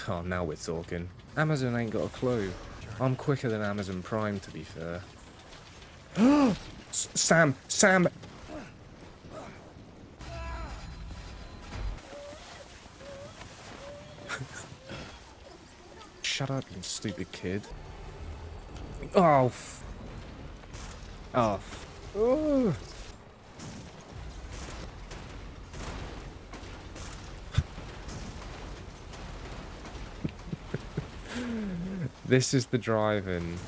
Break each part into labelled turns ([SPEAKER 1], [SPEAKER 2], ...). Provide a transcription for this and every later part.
[SPEAKER 1] Oh, now we're talking. Amazon ain't got a clue. I'm quicker than Amazon Prime, to be fair. Sam! Sam! Shut up, you stupid kid. Oh, oh. This is the driving.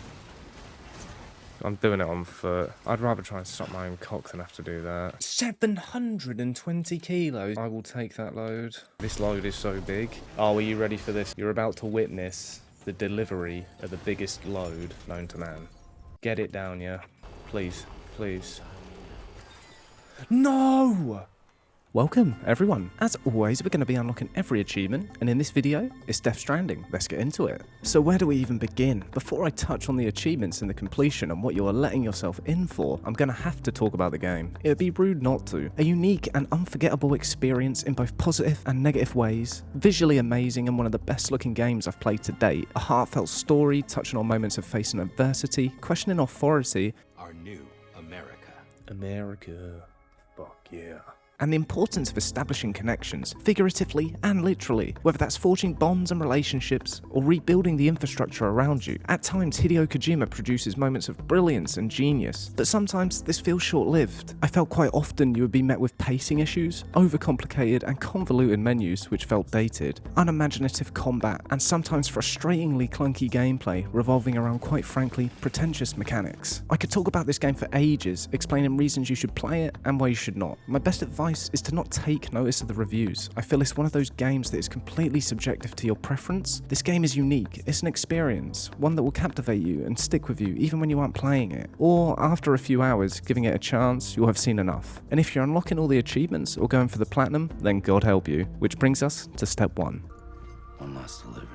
[SPEAKER 1] I'm doing it on foot. I'd rather try and stop my own cock than have to do that. 720 kilos. I will take that load. This load is so big. Oh, are you ready for this? You're about to witness the delivery of the biggest load known to man. Get it down, yeah? Please, please. No! Welcome, everyone. As always, we're going to be unlocking every achievement, and in this video, it's Death Stranding. Let's get into it. So where do we even begin? Before I touch on the achievements and the completion and what you are letting yourself in for, I'm going to have to talk about the game. It would be rude not to. A unique and unforgettable experience in both positive and negative ways, visually amazing and one of the best looking games I've played to date, a heartfelt story touching on moments of facing adversity, questioning authority,
[SPEAKER 2] our new America.
[SPEAKER 1] America. Fuck yeah.
[SPEAKER 3] And the importance of establishing connections, figuratively and literally, whether that's forging bonds and relationships, or rebuilding the infrastructure around you. At times, Hideo Kojima produces moments of brilliance and genius, but sometimes this feels short-lived. I felt quite often you would be met with pacing issues, overcomplicated and convoluted menus which felt dated, unimaginative combat, and sometimes frustratingly clunky gameplay revolving around, quite frankly, pretentious mechanics. I could talk about this game for ages, explaining reasons you should play it and why you should not. My best advice is to not take notice of the reviews. I feel it's one of those games that is completely subjective to your preference. This game is unique, it's an experience, one that will captivate you and stick with you even when you aren't playing it. Or after a few hours, giving it a chance, you'll have seen enough. And if you're unlocking all the achievements or going for the platinum, then God help you. Which brings us to step 1.
[SPEAKER 2] One last delivery.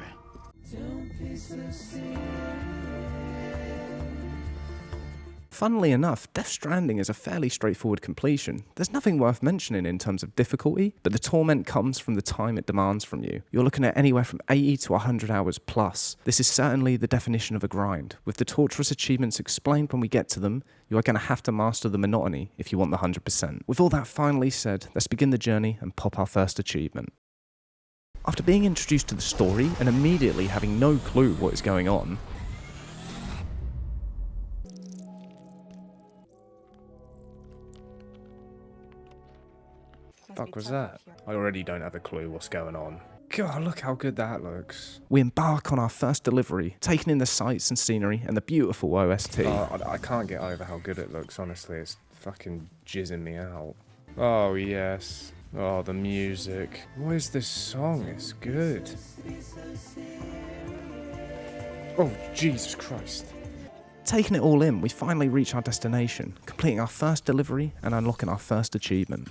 [SPEAKER 3] Funnily enough, Death Stranding is a fairly straightforward completion. There's nothing worth mentioning in terms of difficulty, but the torment comes from the time it demands from you. You're looking at anywhere from 80 to 100 hours plus. This is certainly the definition of a grind. With the torturous achievements explained when we get to them, you are going to have to master the monotony if you want the 100%. With all that finally said, let's begin the journey and pop our first achievement. After being introduced to the story and immediately having no clue what is going on,
[SPEAKER 1] Fuck was that? I already don't have a clue what's going on. God, look how good that looks.
[SPEAKER 3] we embark on our first delivery, taking in the sights and scenery and the beautiful OST.
[SPEAKER 1] I can't get over how good it looks, honestly. It's fucking jizzing me out. Oh, yes. Oh, the music. What is this song? It's good. Oh, Jesus Christ.
[SPEAKER 3] Taking it all in, we finally reach our destination, completing our first delivery and unlocking our first achievement.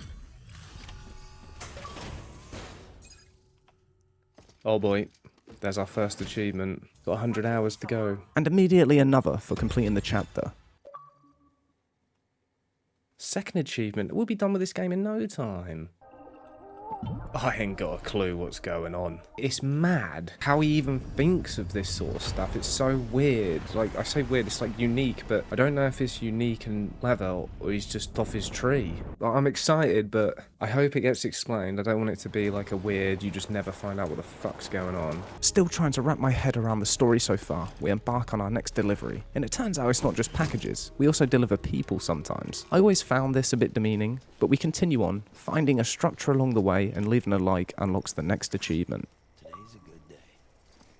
[SPEAKER 1] Oh boy, there's our first achievement. Got 100 hours to go.
[SPEAKER 3] And immediately another for completing the chapter.
[SPEAKER 1] Second achievement. We'll be done with this game in no time. I ain't got a clue what's going on. It's mad how he even thinks of this sort of stuff. It's so weird. Like, I say weird, it's like unique, but I don't know if it's unique and clever or he's just off his tree. Like, I'm excited, but I hope it gets explained. I don't want it to be like a weird, you just never find out what the fuck's going on.
[SPEAKER 3] Still trying to wrap my head around the story so far, we embark on our next delivery. And it turns out it's not just packages, we also deliver people sometimes. I always found this a bit demeaning, but we continue on, finding a structure along the way and leaving a like unlocks the next achievement.
[SPEAKER 2] Today's a good day.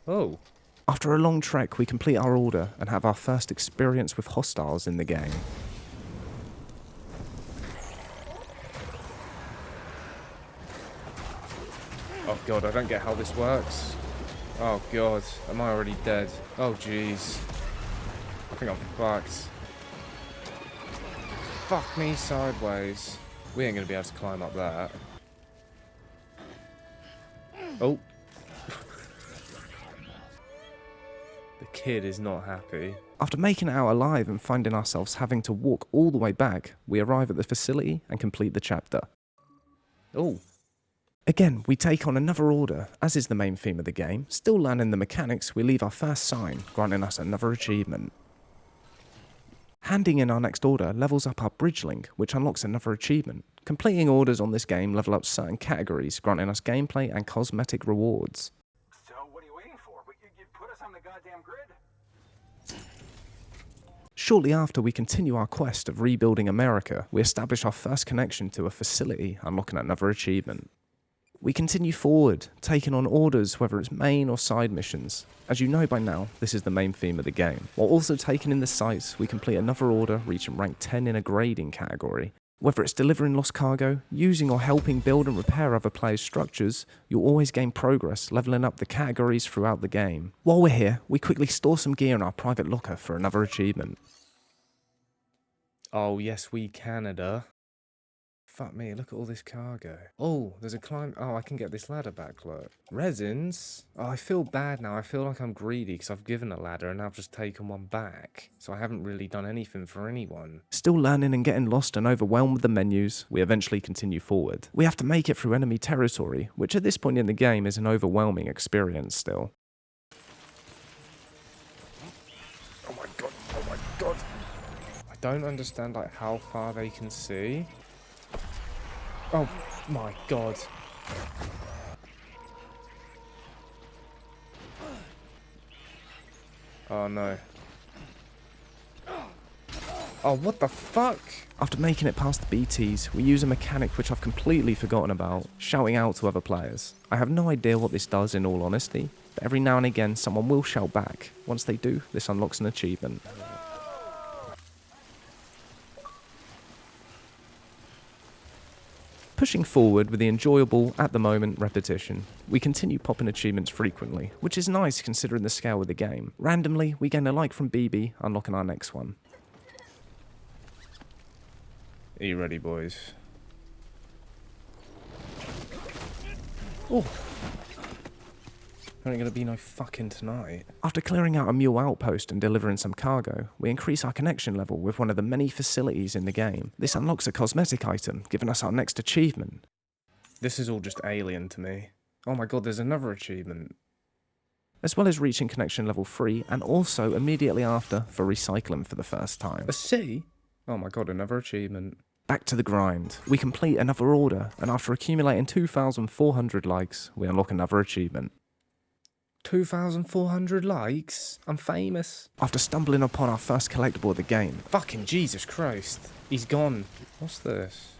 [SPEAKER 1] Oh.
[SPEAKER 3] After a long trek, we complete our order and have our first experience with hostiles in the game.
[SPEAKER 1] Oh god, I don't get how this works. Oh god, am I already dead? Oh jeez. I think I'm fucked. Fuck me sideways. We ain't gonna be able to climb up that. Oh. The kid is not happy.
[SPEAKER 3] After making it out alive and finding ourselves having to walk all the way back, we arrive at the facility and complete the chapter.
[SPEAKER 1] Oh.
[SPEAKER 3] Again, we take on another order, as is the main theme of the game. Still learning the mechanics, we leave our first sign, granting us another achievement. Handing in our next order levels up our bridge link, which unlocks another achievement. Completing orders on this game level up certain categories, granting us gameplay and cosmetic rewards.
[SPEAKER 4] So what are you waiting for? You put us on the goddamn grid?
[SPEAKER 3] Shortly after we continue our quest of rebuilding America, we establish our first connection to a facility, unlocking another achievement. We continue forward, taking on orders, whether it's main or side missions. As you know by now, this is the main theme of the game. While also taking in the sights, we complete another order, reaching rank 10 in a grading category. Whether it's delivering lost cargo, using or helping build and repair other players' structures, you'll always gain progress, leveling up the categories throughout the game. While we're here, we quickly store some gear in our private locker for another achievement.
[SPEAKER 1] Oh, yes, we Canada. Fuck me, look at all this cargo. Oh, there's a climb. Oh, I can get this ladder back, look. Resins? Oh, I feel bad now. I feel like I'm greedy because I've given a ladder and I've just taken one back. So I haven't really done anything for anyone.
[SPEAKER 3] Still learning and getting lost and overwhelmed with the menus, we eventually continue forward. We have to make it through enemy territory, which at this point in the game is an overwhelming experience still.
[SPEAKER 1] Oh my god, oh my god. I don't understand like how far they can see. Oh my god. Oh no. Oh, what the fuck?
[SPEAKER 3] After making it past the BTs, we use a mechanic which I've completely forgotten about, shouting out to other players. I have no idea what this does in all honesty, but every now and again someone will shout back. Once they do, this unlocks an achievement. Pushing forward with the enjoyable, at the moment, repetition, we continue popping achievements frequently, which is nice considering the scale of the game. Randomly, we gain a like from BB, unlocking our next one.
[SPEAKER 1] Are you ready, boys? Oh. There ain't gonna be no fucking tonight.
[SPEAKER 3] After clearing out a mule outpost and delivering some cargo, we increase our connection level with one of the many facilities in the game. This unlocks a cosmetic item, giving us our next achievement.
[SPEAKER 1] This is all just alien to me. Oh my god, there's another achievement.
[SPEAKER 3] As well as reaching connection level 3, and also immediately after for recycling for the first time.
[SPEAKER 1] A C? Oh my god, another achievement.
[SPEAKER 3] Back to the grind. We complete another order, and after accumulating 2,400 likes, we unlock another achievement.
[SPEAKER 1] 2,400 likes? I'm famous.
[SPEAKER 3] After stumbling upon our first collectible of the game.
[SPEAKER 1] Fucking Jesus Christ. He's gone. What's this?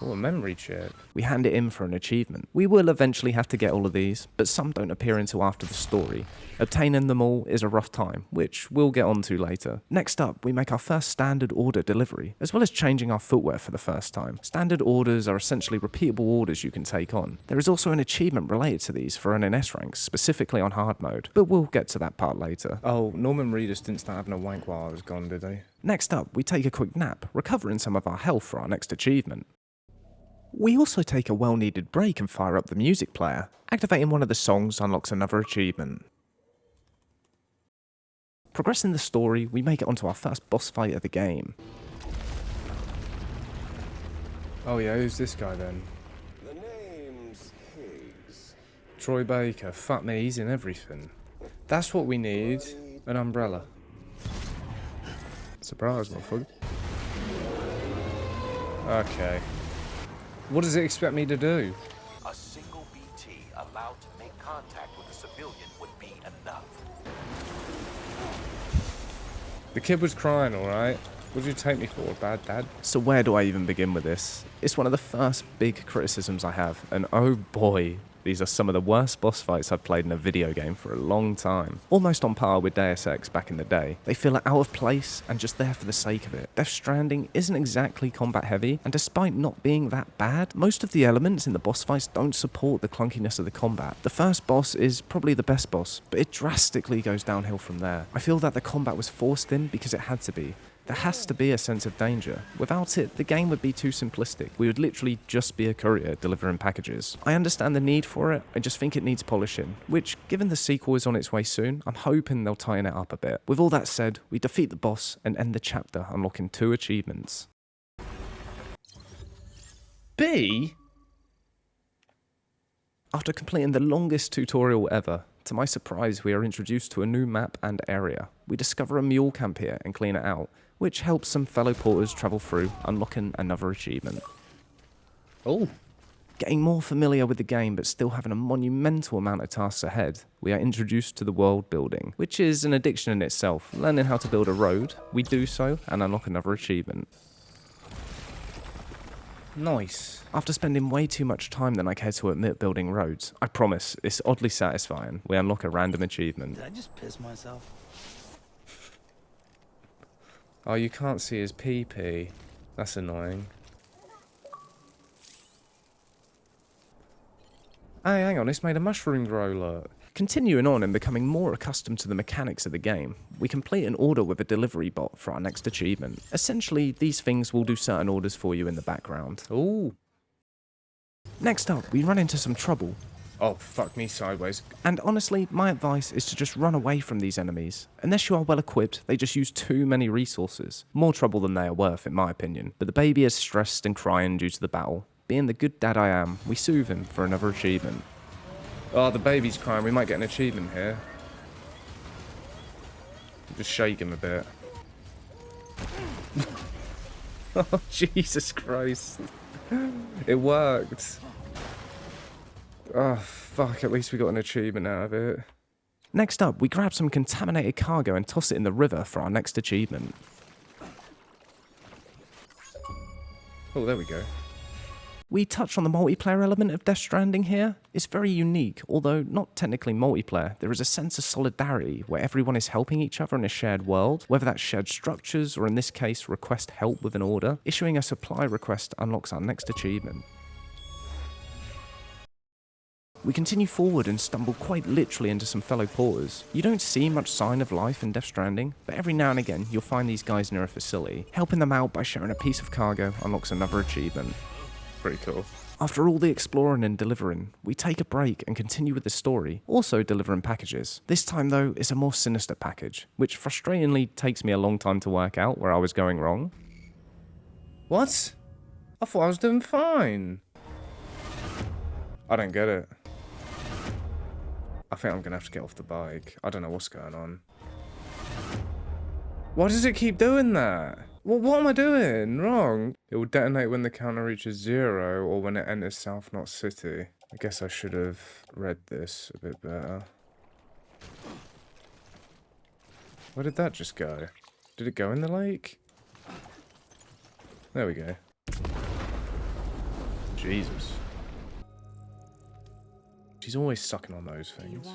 [SPEAKER 1] Oh, a memory chip.
[SPEAKER 3] We hand it in for an achievement. We will eventually have to get all of these, but some don't appear until after the story. Obtaining them all is a rough time, which we'll get onto later. Next up, we make our first standard order delivery, as well as changing our footwear for the first time. Standard orders are essentially repeatable orders you can take on. There is also an achievement related to these for earning S ranks, specifically on hard mode, but we'll get to that part later.
[SPEAKER 1] Oh, Norman Reedus didn't start having a wank while I was gone, did he?
[SPEAKER 3] Next up, we take a quick nap, recovering some of our health for our next achievement. We also take a well-needed break and fire up the music player. Activating one of the songs unlocks another achievement. Progressing the story, we make it onto our first boss fight of the game.
[SPEAKER 1] Oh yeah, who's this guy then?
[SPEAKER 4] The name's Higgs.
[SPEAKER 1] Troy Baker. Fuck me, he's in everything. That's what we need. An umbrella. Surprise, motherfucker. Okay. What does it expect me to do?
[SPEAKER 2] A single BT allowed to make contact with a civilian would be enough.
[SPEAKER 1] The kid was crying, alright? What did you take me for, bad dad?
[SPEAKER 3] So where do I even begin with this? It's one of the first big criticisms I have, and oh boy, these are some of the worst boss fights I've played in a video game for a long time. Almost on par with Deus Ex back in the day. They feel out of place and just there for the sake of it. Death Stranding isn't exactly combat heavy, and despite not being that bad, most of the elements in the boss fights don't support the clunkiness of the combat. The first boss is probably the best boss, but it drastically goes downhill from there. I feel that the combat was forced in because it had to be. There has to be a sense of danger. Without it, the game would be too simplistic. We would literally just be a courier delivering packages. I understand the need for it, I just think it needs polishing, which, given the sequel is on its way soon, I'm hoping they'll tighten it up a bit. With all that said, we defeat the boss and end the chapter unlocking 2 achievements.
[SPEAKER 1] B?
[SPEAKER 3] After completing the longest tutorial ever, to my surprise we are introduced to a new map and area. We discover a mule camp here and clean it out, which helps some fellow porters travel through, unlocking another achievement.
[SPEAKER 1] Oh.
[SPEAKER 3] Getting more familiar with the game but still having a monumental amount of tasks ahead, we are introduced to the world building, which is an addiction in itself. Learning how to build a road, we do so and unlock another achievement.
[SPEAKER 1] Nice.
[SPEAKER 3] After spending way too much time than I care to admit building roads, I promise, it's oddly satisfying. We unlock a random achievement.
[SPEAKER 5] Did I just piss myself?
[SPEAKER 1] Oh, you can't see his pee-pee. That's annoying. Hey, hang on, it's made a mushroom grow, look.
[SPEAKER 3] Continuing on and becoming more accustomed to the mechanics of the game, we complete an order with a delivery bot for our next achievement. Essentially, these things will do certain orders for you in the background.
[SPEAKER 1] Ooh.
[SPEAKER 3] Next up, we run into some trouble.
[SPEAKER 1] Oh, fuck me sideways.
[SPEAKER 3] And honestly, my advice is to just run away from these enemies. Unless you are well equipped, they just use too many resources. More trouble than they are worth, in my opinion. But the baby is stressed and crying due to the battle. Being the good dad I am, we soothe him for another achievement.
[SPEAKER 1] Oh, the baby's crying. We might get an achievement here. Just shake him a bit. Oh, Jesus Christ. It worked. Oh, fuck. At least we got an achievement out of it.
[SPEAKER 3] Next up, we grab some contaminated cargo and toss it in the river for our next achievement.
[SPEAKER 1] Oh, there we go.
[SPEAKER 3] We touch on the multiplayer element of Death Stranding here. It's very unique, although not technically multiplayer. There is a sense of solidarity where everyone is helping each other in a shared world, whether that's shared structures or in this case request help with an order. Issuing a supply request unlocks our next achievement. We continue forward and stumble quite literally into some fellow porters. You don't see much sign of life in Death Stranding, but every now and again you'll find these guys near a facility. Helping them out by sharing a piece of cargo unlocks another achievement.
[SPEAKER 1] Pretty cool.
[SPEAKER 3] After all the exploring and delivering, we take a break and continue with the story, also delivering packages. This time though, it's a more sinister package, which frustratingly takes me a long time to work out where I was going wrong.
[SPEAKER 1] What? I thought I was doing fine. I don't get it. I think I'm gonna have to get off the bike. I don't know what's going on. Why does it keep doing that? What am I doing wrong? It will detonate when the counter reaches 0 or when it enters South Knot City. I guess I should have read this a bit better. Where did that just go? Did it go in the lake? There we go. Jesus. She's always sucking on those things.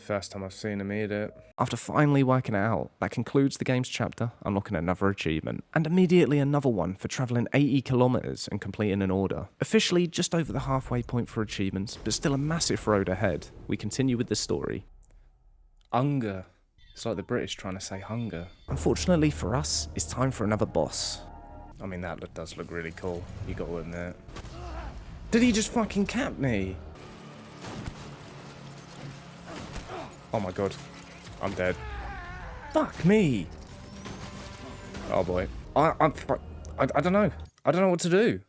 [SPEAKER 1] First time I've seen him eat it.
[SPEAKER 3] After finally working it out, that concludes the game's chapter, unlocking another achievement, and immediately another one for travelling 80 kilometers and completing an order. Officially just over the halfway point for achievements, but still a massive road ahead. We continue with the story.
[SPEAKER 1] Hunger. It's like the British trying to say hunger.
[SPEAKER 3] Unfortunately for us, it's time for another boss.
[SPEAKER 1] I mean, that does look really cool. You got to admit. Did he just fucking cap me? Oh my god. I'm dead.
[SPEAKER 3] Fuck me!
[SPEAKER 1] Oh boy. I don't know. I don't know what to do.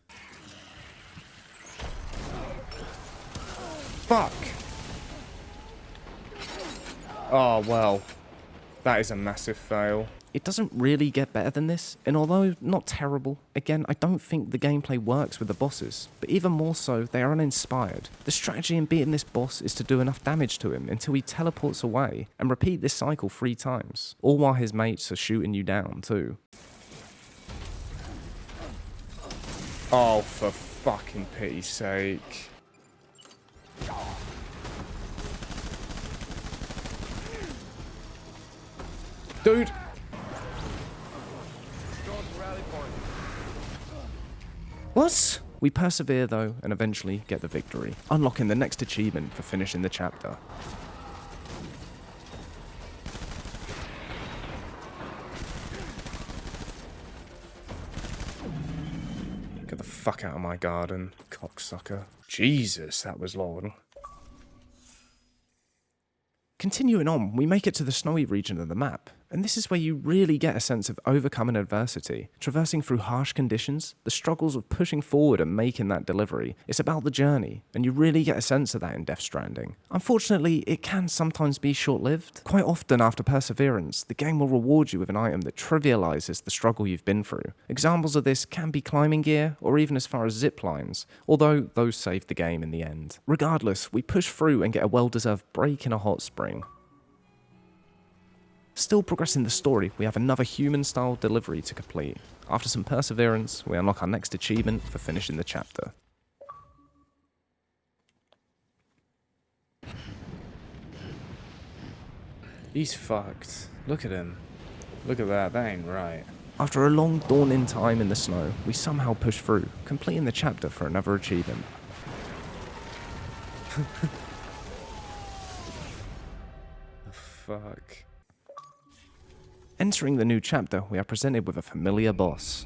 [SPEAKER 1] Fuck. Oh well. That is a massive fail.
[SPEAKER 3] It doesn't really get better than this, and although not terrible, again, I don't think the gameplay works with the bosses, but even more so, they are uninspired. The strategy in beating this boss is to do enough damage to him until he teleports away, and repeat this cycle 3 times, all while his mates are shooting you down too.
[SPEAKER 1] Oh, for fucking pity's sake. Dude! What?
[SPEAKER 3] We persevere though, and eventually get the victory, unlocking the next achievement for finishing the chapter.
[SPEAKER 1] Get the fuck out of my garden, cocksucker. Jesus, that was long.
[SPEAKER 3] Continuing on, we make it to the snowy region of the map. And this is where you really get a sense of overcoming adversity, traversing through harsh conditions, the struggles of pushing forward and making that delivery. It's about the journey, and you really get a sense of that in Death Stranding. Unfortunately, it can sometimes be short-lived. Quite often after perseverance, the game will reward you with an item that trivializes the struggle you've been through. Examples of this can be climbing gear, or even as far as zip lines, although those saved the game in the end. Regardless, we push through and get a well-deserved break in a hot spring. Still progressing the story, we have another human-style delivery to complete. After some perseverance, we unlock our next achievement for finishing the chapter.
[SPEAKER 1] He's fucked. Look at him. Look at that, that ain't right.
[SPEAKER 3] After a long, daunting time in the snow, we somehow push through, completing the chapter for another achievement.
[SPEAKER 1] The fuck?
[SPEAKER 3] Entering the new chapter, we are presented with a familiar boss.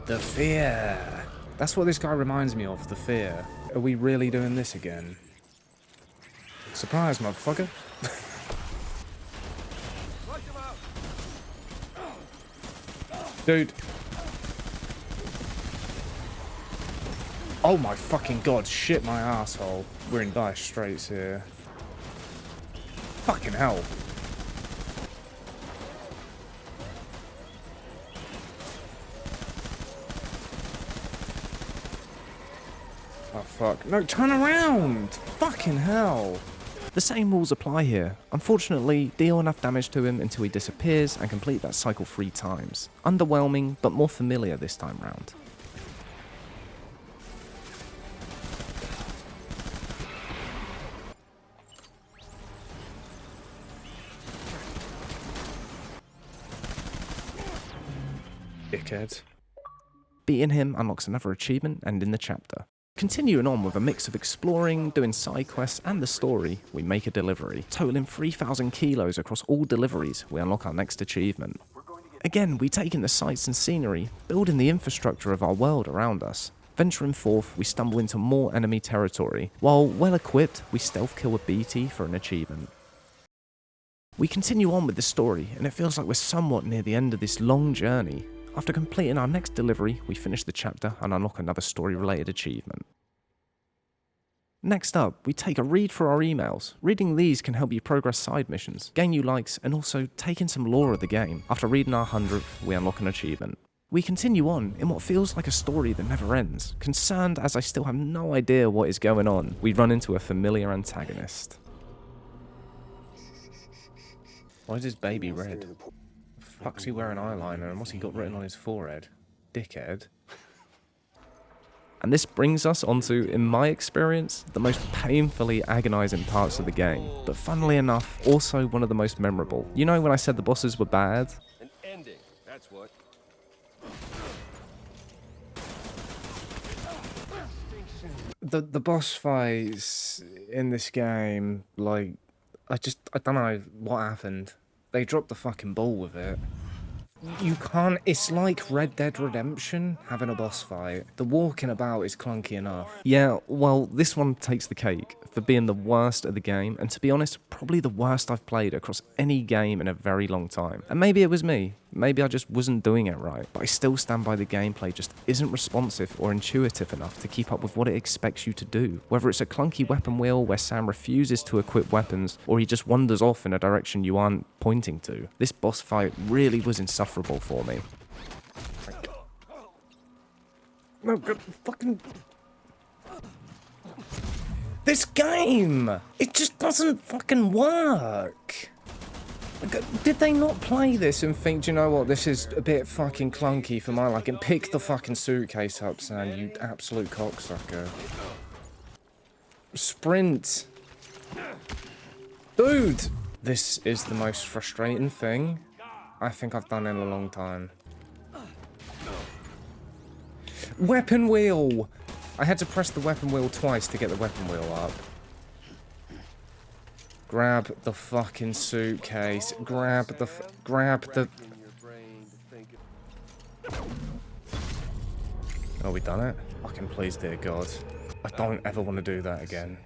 [SPEAKER 1] The fear. That's what this guy reminds me of, the fear. Are we really doing this again? Surprise, motherfucker. Dude. Oh my fucking god, shit my asshole. We're in dire straits here. Fucking hell. Oh fuck. No, turn around! Fucking hell.
[SPEAKER 3] The same rules apply here. Unfortunately, deal enough damage to him until he disappears and complete that cycle 3 times. Underwhelming, but more familiar this time round.
[SPEAKER 1] Dickhead.
[SPEAKER 3] Beating him unlocks another achievement and in the chapter. Continuing on with a mix of exploring, doing side quests and the story, we make a delivery. Totaling 3,000 kilos across all deliveries, we unlock our next achievement. Again, we take in the sights and scenery, building the infrastructure of our world around us. Venturing forth, we stumble into more enemy territory. While well equipped, we stealth kill a BT for an achievement. We continue on with the story, and it feels like we're somewhat near the end of this long journey. After completing our next delivery, we finish the chapter and unlock another story-related achievement. Next up, we take a read through our emails. Reading these can help you progress side missions, gain you likes, and also take in some lore of the game. After reading our 100th, we unlock an achievement. We continue on in what feels like a story that never ends. Concerned as I still have no idea what is going on, we run into a familiar antagonist.
[SPEAKER 1] Why is his baby red? Fuck's he wearing eyeliner and what's he got written on his forehead? Dickhead.
[SPEAKER 3] And this brings us onto, in my experience, the most painfully agonising parts of the game. But funnily enough, also one of the most memorable. You know when I said the bosses were bad?
[SPEAKER 2] An ending, that's what.
[SPEAKER 1] The boss fights in this game, like, I don't know what happened. They dropped the fucking ball with it. You can't, it's like Red Dead Redemption having a boss fight. The walking about is clunky enough.
[SPEAKER 3] Yeah, well, this one takes the cake for being the worst of the game, and to be honest, probably the worst I've played across any game in a very long time. And maybe it was me. Maybe I just wasn't doing it right, but I still stand by the gameplay just isn't responsive or intuitive enough to keep up with what it expects you to do. Whether it's a clunky weapon wheel where Sam refuses to equip weapons, or he just wanders off in a direction you aren't pointing to. This boss fight really was insufferable for me.
[SPEAKER 1] No, fucking... This game! It just doesn't fucking work! Like, did they not play this and think, do you know what, this is a bit fucking clunky for my liking? Pick the fucking suitcase up, Sam, you absolute cocksucker. Sprint! Dude! This is the most frustrating thing I think I've done in a long time. Weapon wheel! I had to press the weapon wheel twice to get the weapon wheel up. Grab the fucking suitcase. Grab the... Oh, we done it? Fucking please, dear God.
[SPEAKER 3] I don't ever want to do that again.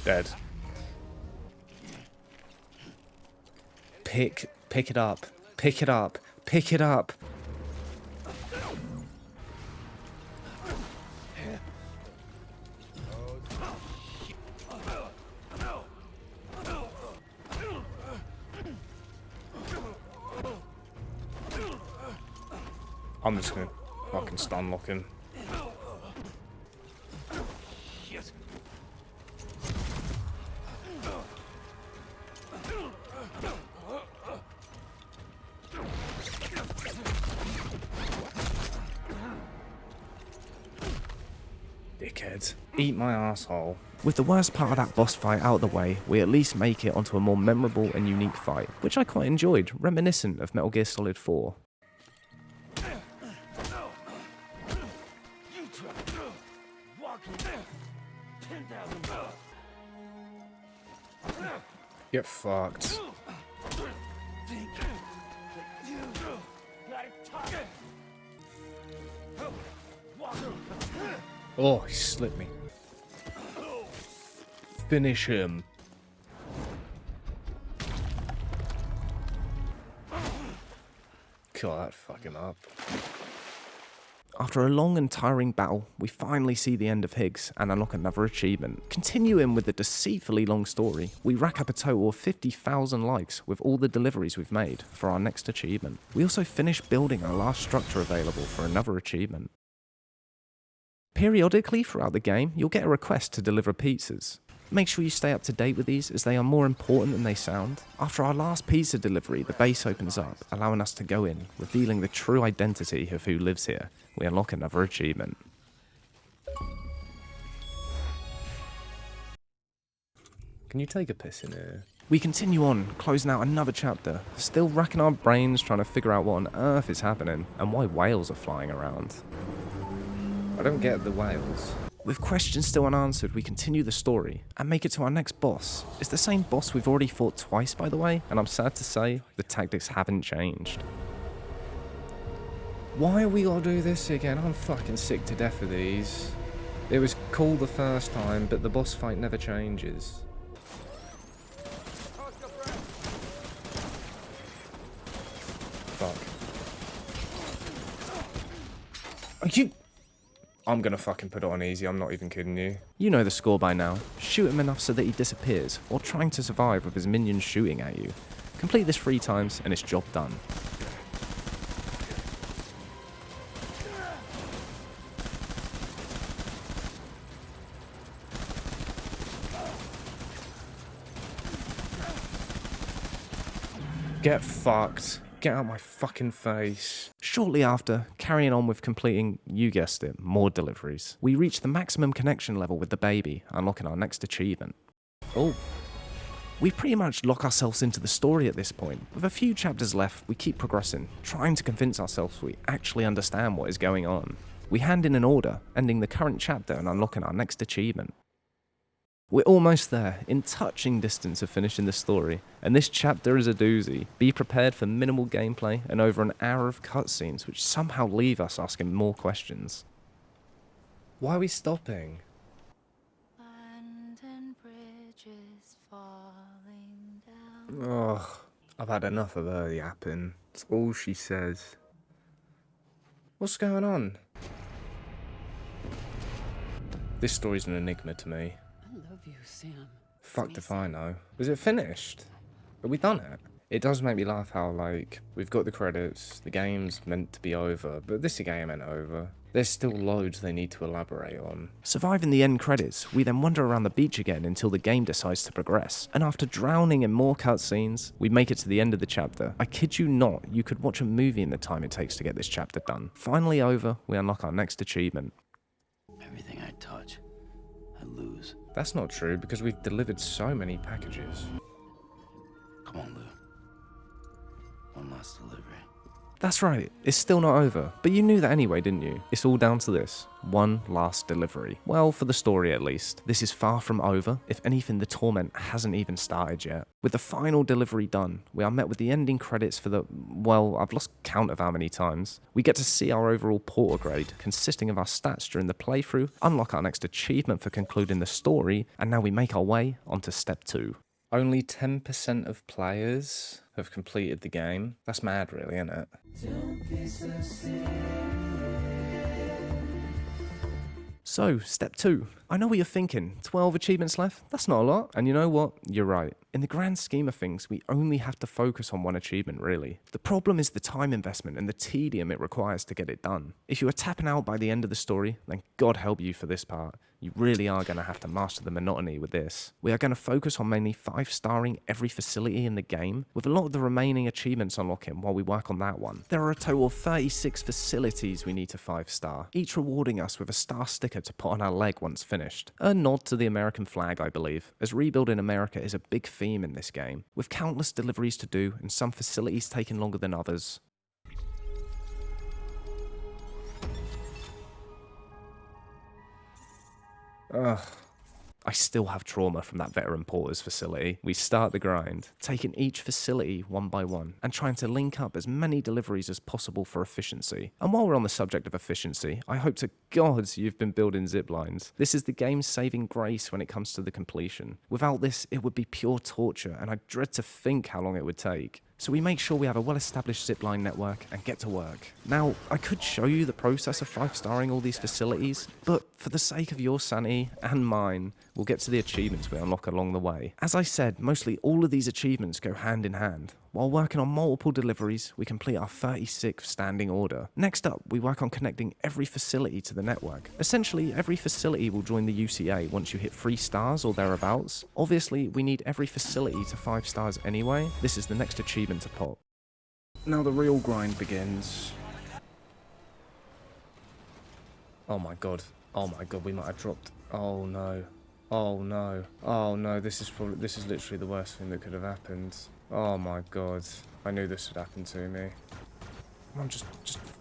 [SPEAKER 3] Dead. Pick it up. Pick it up. Pick it up. I'm just gonna fucking stun lock him. Dickhead. Eat my asshole. With the worst part of that boss fight out of the way, we at least make it onto a more memorable and unique fight, which I quite enjoyed, reminiscent of Metal Gear Solid 4. Get fucked. Oh, he slipped me. Finish him. God, that fuck him up. After a long and tiring battle, we finally see the end of Higgs and unlock another achievement. Continuing with the deceitfully long story, we rack up a total of 50,000 likes with all the deliveries we've made for our next achievement. We also finish building our last structure available for another achievement. Periodically throughout the game, you'll get a request to deliver pizzas. Make sure you stay up to date with these as they are more important than they sound. After our last pizza delivery, the base opens up, allowing us to go in, revealing the true identity of who lives here. We unlock another achievement. Can you take a piss in here? We continue on, closing out another chapter, still racking our brains trying to figure out what on earth is happening and why whales are flying around. I don't get the whales. With questions still unanswered, we continue the story and make it to our next boss. It's the same boss we've already fought twice, by the way, and I'm sad to say, the tactics haven't changed. Why are we gotta do this again? I'm fucking sick to death of these. It was cool the first time, but the boss fight never changes. Fuck. Are you... I'm gonna fucking put it on easy, I'm not even kidding you. You know the score by now. Shoot him enough so that he disappears, or trying to survive with his minions shooting at you. Complete this 3 times and it's job done. Get fucked. Get out my fucking face. Shortly after, carrying on with completing, you guessed it, more deliveries, we reach the maximum connection level with the baby, unlocking our next achievement. Oh. We pretty much lock ourselves into the story at this point. With a few chapters left, we keep progressing, trying to convince ourselves we actually understand what is going on. We hand in an order, ending the current chapter and unlocking our next achievement. We're almost there, in touching distance of finishing the story, and this chapter is a doozy. Be prepared for minimal gameplay and over an hour of cutscenes which somehow leave us asking more questions. Why are we stopping?
[SPEAKER 5] London Bridge is falling down.
[SPEAKER 3] Ugh, I've had enough of her yapping. That's all she says. What's going on? This story's an enigma to me.
[SPEAKER 6] I love you, Sam.
[SPEAKER 3] Fucked if I know. Was it finished? Have we done it? It does make me laugh how, like, we've got the credits, the game's meant to be over, but this game ain't over. There's still loads they need to elaborate on. Surviving the end credits, we then wander around the beach again until the game decides to progress. And after drowning in more cutscenes, we make it to the end of the chapter. I kid you not, you could watch a movie in the time it takes to get this chapter done. Finally over, we unlock our next achievement.
[SPEAKER 7] Everything I touch, I lose.
[SPEAKER 3] That's not true, because we've delivered so many packages.
[SPEAKER 7] Come on, Lou. One last delivery.
[SPEAKER 3] That's right, it's still not over. But you knew that anyway, didn't you? It's all down to this. One last delivery. Well, for the story at least. This is far from over. If anything, the torment hasn't even started yet. With the final delivery done, we are met with the ending credits for the, well, I've lost count of how many times. We get to see our overall porter grade, consisting of our stats during the playthrough, unlock our next achievement for concluding the story, and now we make our way onto step 2. Only 10% of players have completed the game. That's mad really, isn't it? So, step 2. I know what you're thinking, 12 achievements left? That's not a lot. And you know what? You're right. In the grand scheme of things, we only have to focus on one achievement, really. The problem is the time investment and the tedium it requires to get it done. If you are tapping out by the end of the story, then God help you for this part. You really are going to have to master the monotony with this. We are going to focus on mainly 5-starring every facility in the game, with a lot of the remaining achievements unlocking while we work on that one. There are a total of 36 facilities we need to 5-star, each rewarding us with a star sticker to put on our leg once finished. A nod to the American flag, I believe, as rebuilding America is a big theme in this game, with countless deliveries to do and some facilities taking longer than others. Ugh. I still have trauma from that veteran porters facility. We start the grind, taking each facility one by one, and trying to link up as many deliveries as possible for efficiency. And while we're on the subject of efficiency, I hope to God you've been building zip lines. This is the game's saving grace when it comes to the completion. Without this, it would be pure torture, and I dread to think how long it would take. So we make sure we have a well-established zipline network and get to work. Now, I could show you the process of 5-starring all these facilities, but for the sake of your sanity and mine, we'll get to the achievements we unlock along the way. As I said, mostly all of these achievements go hand in hand. While working on multiple deliveries, we complete our 36th standing order. Next up, we work on connecting every facility to the network. Essentially, every facility will join the UCA once you hit 3 stars or thereabouts. Obviously, we need every facility to 5 stars anyway. This is the next achievement to pop. Now the real grind begins. Oh my god, we might have dropped. Oh no. Oh no. Oh no, this is literally the worst thing that could have happened. Oh my god. I knew this would happen to me. Come on, just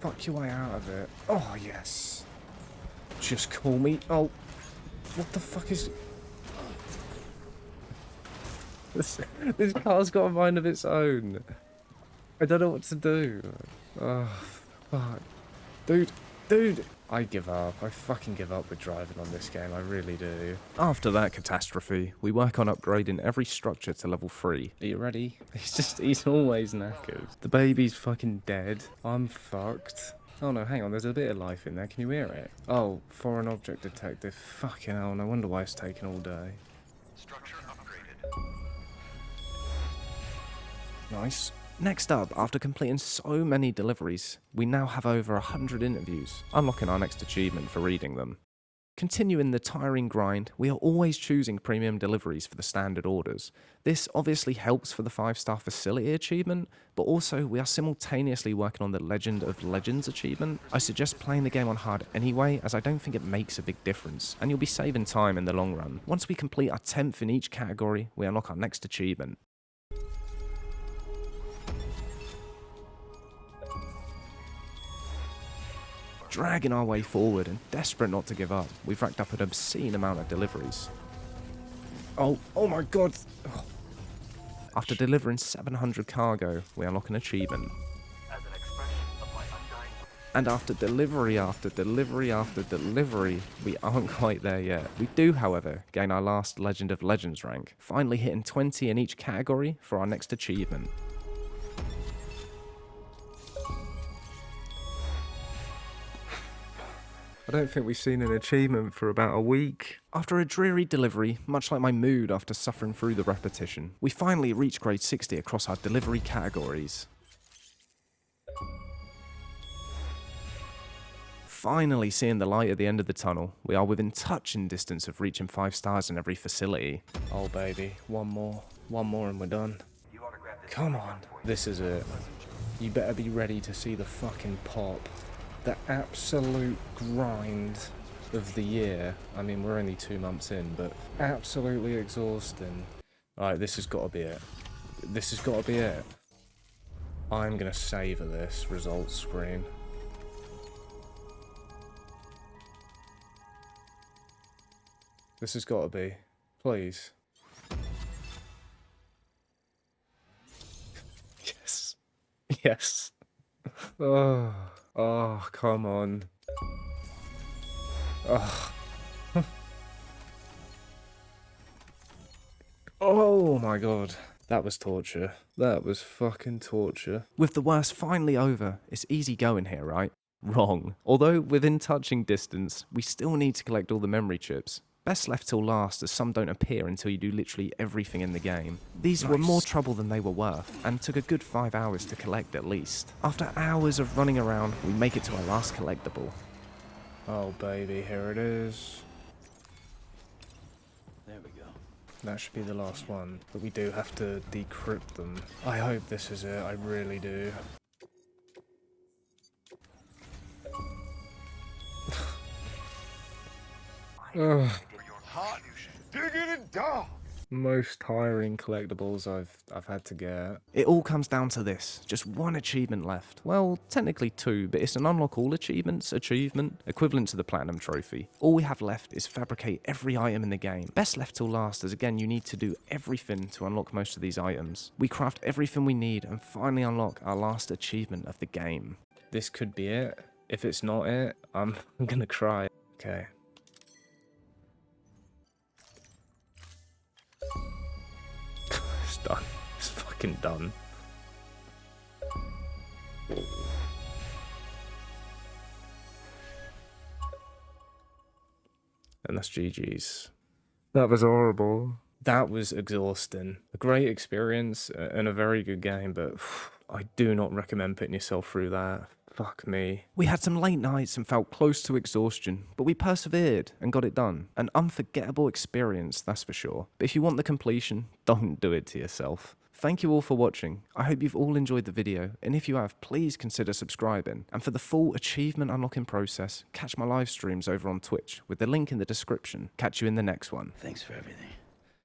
[SPEAKER 3] fuck your way out of it. Oh yes. Just call me. Oh. What the fuck is... This car's got a mind of its own. I don't know what to do. Oh, fuck. Dude. I give up. I fucking give up with driving on this game. I really do. After that catastrophe, we work on upgrading every structure to level 3. Are you ready? He's always knackered. The baby's fucking dead. I'm fucked. Oh no, hang on. There's a bit of life in there. Can you hear it? Oh, foreign object detected. Fucking hell. No wonder why it's taking all day.
[SPEAKER 2] Structure upgraded.
[SPEAKER 3] Nice. Next up, after completing so many deliveries, we now have over 100 interviews, unlocking our next achievement for reading them. Continuing the tiring grind, we are always choosing premium deliveries for the standard orders. This obviously helps for the 5-star facility achievement, but also we are simultaneously working on the Legend of Legends achievement. I suggest playing the game on hard anyway, as I don't think it makes a big difference, and you'll be saving time in the long run. Once we complete our 10th in each category, we unlock our next achievement. Dragging our way forward and desperate not to give up, we've racked up an obscene amount of deliveries. Oh my god! After delivering 700 cargo, we unlock an achievement.
[SPEAKER 2] As an expression of my undying wish.
[SPEAKER 3] And after delivery after delivery after delivery, we aren't quite there yet. We do, however, gain our last Legend of Legends rank, finally hitting 20 in each category for our next achievement. I don't think we've seen an achievement for about a week. After a dreary delivery, much like my mood after suffering through the repetition, we finally reach grade 60 across our delivery categories. Finally seeing the light at the end of the tunnel, we are within touching distance of reaching 5 stars in every facility. Oh baby, one more and we're done. Come on, this is it. You better be ready to see the fucking pop. The absolute grind of the year. I mean, we're only 2 months in, but absolutely exhausting. Alright, this has got to be it. This has got to be it.
[SPEAKER 1] I'm gonna savor this results screen. This has got to be. Please. Yes. Yes. Oh. Oh, come on. Oh. Oh my god. That was torture. That was fucking torture. With the worst finally over, it's easy going here, right? Wrong. Although within touching distance, we still need to collect all the memory chips. Best left till last, as some don't appear until you do literally everything in the game. These were more trouble than they were worth, and took a good 5 hours to collect at least. After hours of running around, we make it to our last collectible. Oh baby, here it is.
[SPEAKER 7] There we go.
[SPEAKER 1] That should be the last one, but we do have to decrypt them. I hope this is it, I really do. Ugh. Most tiring collectibles I've had to get. It all comes down to this, just one achievement left. Well, technically two, but it's an unlock all achievement, equivalent to the platinum trophy. All we have left is fabricate every item in the game. Best left till last, as again you need to do everything to unlock most of these items. We craft everything we need and finally unlock our last achievement of the game. This could be it. If it's not it, I'm gonna cry. Okay. It's done. It's fucking done. And that's GG's. That was horrible. That was exhausting. A great experience and a very good game, but I do not recommend putting yourself through that. Fuck me. We had some late nights and felt close to exhaustion, but we persevered and got it done. An unforgettable experience, that's for sure. But if you want the completion, don't do it to yourself. Thank you all for watching. I hope you've all enjoyed the video, and if you have, please consider subscribing. And for the full achievement unlocking process, catch my live streams over on Twitch with the link in the description. Catch you in the next one.
[SPEAKER 7] Thanks for everything.